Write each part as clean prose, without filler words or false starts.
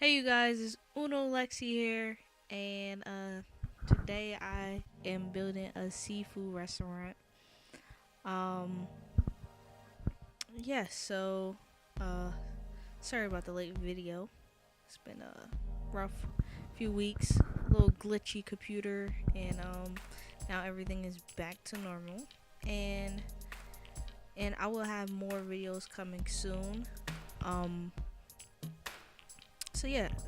Hey you guys, it's Uno Lexi here, and today I am building a seafood restaurant. Um, so uh, sorry about the late video. It's been a rough few weeks, a little glitchy computer, and now everything is back to normal, and I will have more videos coming soon. Um,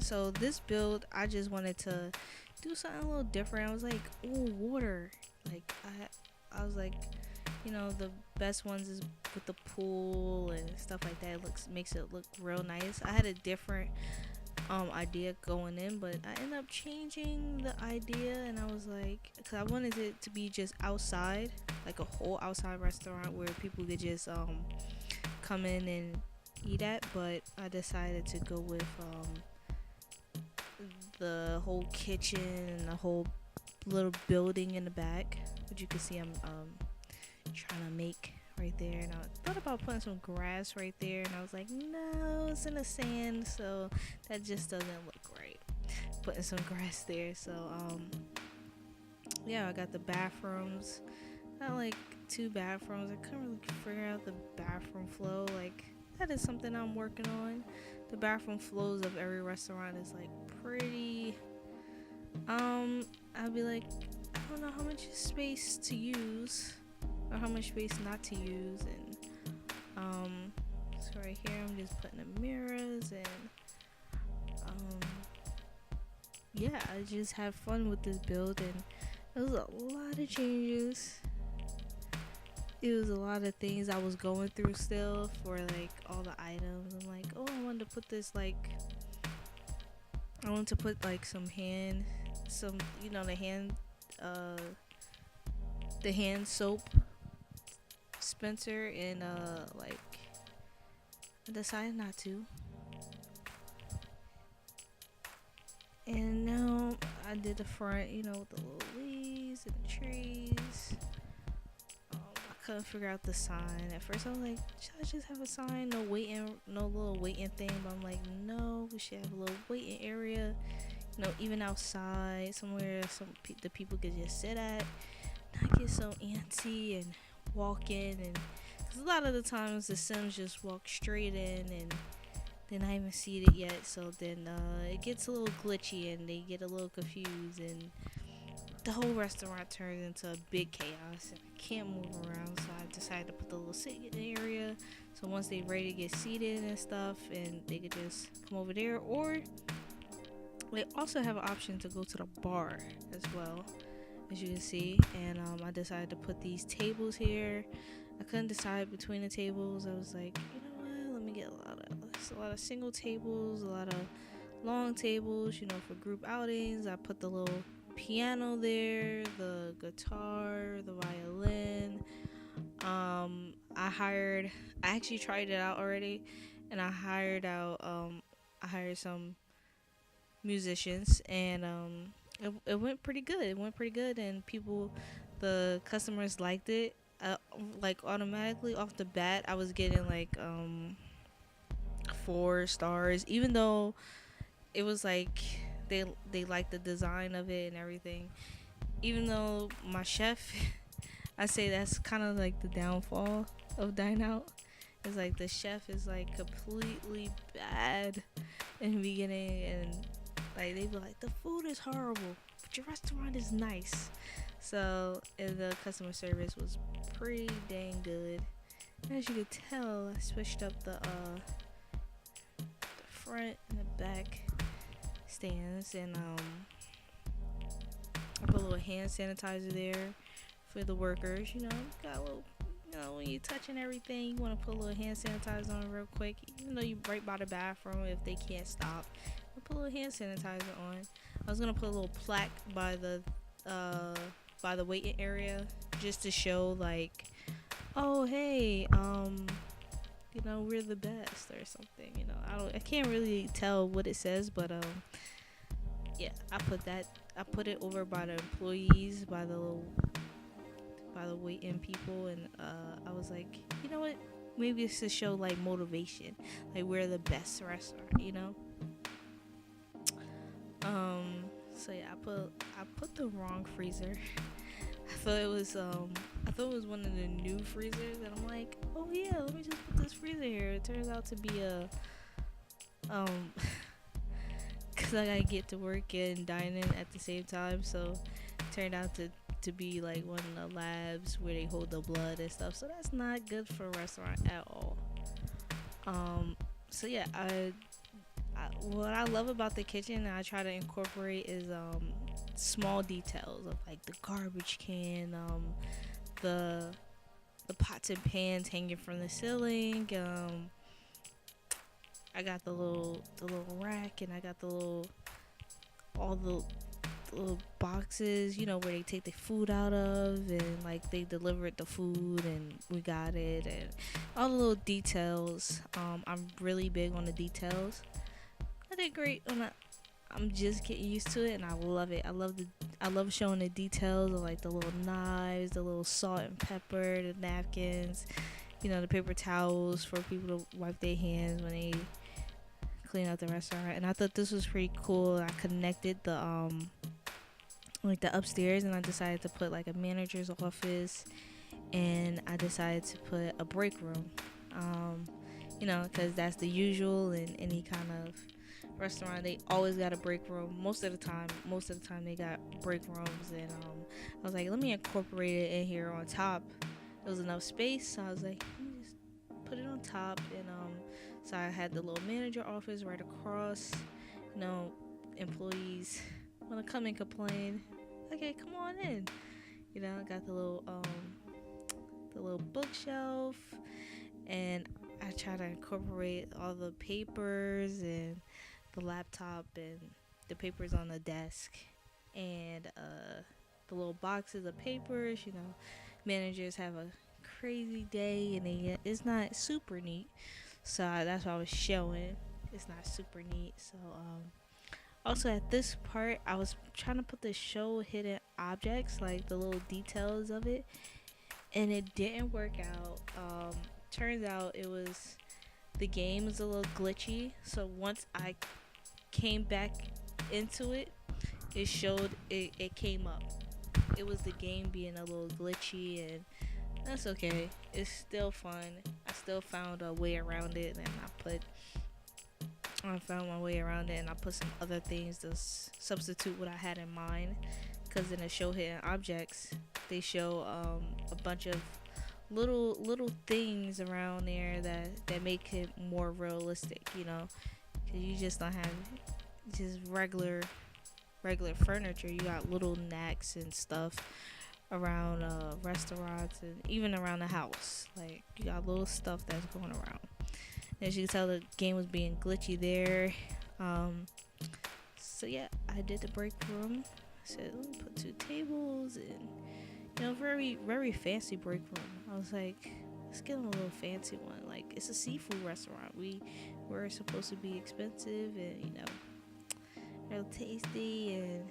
so this build, I just wanted to do something a little different. I was like, ooh, water. Like I was like, the best ones is with the pool and stuff like that. It makes it look real nice. I had a different idea going in, but I ended up changing the idea, and I was like, cause I wanted it to be just outside, like a whole outside restaurant where people could just come in and eat at. But I decided to go with the whole kitchen and the whole little building in the back, which you can see I'm trying to make right there. And I thought about putting some grass right there, and I was like, no, it's in the sand, so that just doesn't look right. Putting some grass there, so yeah, I got the bathrooms. Got like two bathrooms. I couldn't really figure out the bathroom flow. Like that is something I'm working on. The bathroom flows of every restaurant is like pretty. I'll be like, I don't know how much space to use or how much space not to use, and so right here I'm just putting the mirrors, and um, yeah, I just have fun with this build, and it was a lot of changes. It was a lot of things I was going through still for like all the items. I'm like, oh, I wanted to put this like, I wanted to put like some uh the hand soap dispenser, and like I decided not to. And now I did the front, with the little leaves and the trees. I couldn't figure out the sign. At first I was like, should I just have a sign? No little waiting thing. But I'm like, no, we should have a little waiting area. Even outside, somewhere the people could just sit at, not get so antsy and walk in. And because a lot of the times the Sims just walk straight in and they're not even seated yet. So then it gets a little glitchy and they get a little confused, and the whole restaurant turns into a big chaos, and I can't move around. So I decided to put the little sitting area, so once they're ready to get seated and stuff, and they could just come over there. Or they also have an option to go to the bar as well, as you can see. And I decided to put these tables here. I couldn't decide between the tables. I was like, you know what, let me get a lot of single tables, a lot of long tables, for group outings. I put the little piano there, the guitar, the violin. I actually tried it out already, and I hired some musicians, and it went pretty good. It went pretty good, and the customers liked it. Like automatically off the bat, I was getting like 4 stars, even though it was like they liked the design of it and everything. Even though my chef, I say that's kind of like the downfall of Dine Out. It's like the chef is like completely bad in the beginning, and like they be like, the food is horrible, but your restaurant is nice. So, and the customer service was pretty dang good. As you could tell, I switched up the front and the back stands, and I put a little hand sanitizer there for the workers. Got a little. When you're touching everything, you want to put a little hand sanitizer on real quick. Even though you right by the bathroom, if they can't stop, I put a little hand sanitizer on. I was gonna put a little plaque by the waiting area, just to show like, oh hey, we're the best or something. I can't really tell what it says, but yeah, I put it over by the employees, by the waiting people, and I was like, you know what, maybe it's to show like motivation, like we're the best restaurant. So yeah, I put the wrong freezer. I thought it was one of the new freezers, and I'm like, oh yeah, let me just put this freezer here. It turns out to be a um, cause I gotta get to work and dining at the same time, so it turned out to be like one of the labs where they hold the blood and stuff. So that's not good for a restaurant at all. So yeah, what I love about the kitchen and I try to incorporate is small details of like the garbage can, the pots and pans hanging from the ceiling. I got the little rack, and I got all the little boxes, where they take the food out of, and like they delivered the food and we got it, and all the little details. I'm really big on the details. I did great on that. I'm just getting used to it, and I love it. I love showing the details of like the little knives, the little salt and pepper, the napkins, the paper towels for people to wipe their hands when they clean out the restaurant. And I thought this was pretty cool. I connected the upstairs, and I decided to put like a manager's office, and I decided to put a break room. Because that's the usual in any kind of restaurant. They always got a break room. Most of the time they got break rooms, and I was like, let me incorporate it in here on top. There was enough space, so I was like, let me just put it on top. And so I had the little manager office right across. Employees want to come and complain, okay, come on in. I got the little bookshelf, and I try to incorporate all the papers and the laptop and the papers on the desk, and the little boxes of papers. Managers have a crazy day, and it's not super neat. So that's what I was showing. It's not super neat. So also at this part, I was trying to put the show hidden objects, like the little details of it, and it didn't work out. Turns out the game was a little glitchy. So once I came back into it, it came up. It was the game being a little glitchy, and that's okay. It's still fun. I still found a way around it, and I found my way around it, and I put some other things to substitute what I had in mind. Because in the show hidden objects, they show a bunch of little things around there that make it more realistic. Because you just don't have just regular furniture. You got little knacks and stuff around restaurants, and even around the house. Like, you got little stuff that's going around. As you can tell, the game was being glitchy there. So yeah, I did the break room. I said, let me put 2 tables, and very, very fancy break room. I was like, let's get on a little fancy one. Like, it's a seafood restaurant. We're supposed to be expensive and real tasty, and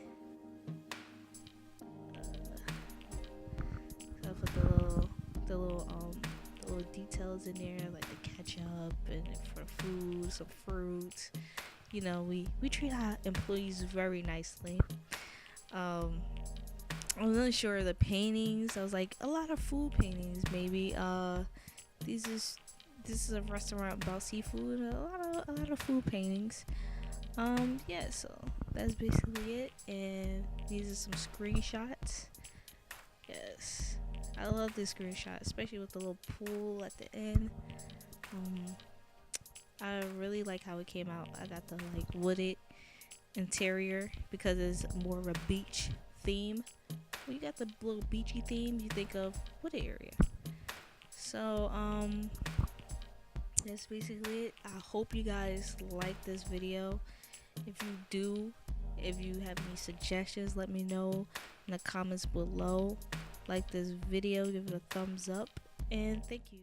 so I put the little details in there, like the ketchup and for food, some fruit. We treat our employees very nicely. I wasn't sure of the paintings. I was like, a lot of food paintings, maybe. This is a restaurant about seafood. A lot of food paintings. Yeah. So that's basically it. And these are some screenshots. Yes, I love this screenshot, especially with the little pool at the end. I really like how it came out. I got the like wooded interior because it's more of a beach theme. When you got the little beachy theme, you think of wooded area. So that's basically it. I hope you guys like this video. If you do, if you have any suggestions, let me know in the comments below. Like this video, give it a thumbs up, and thank you.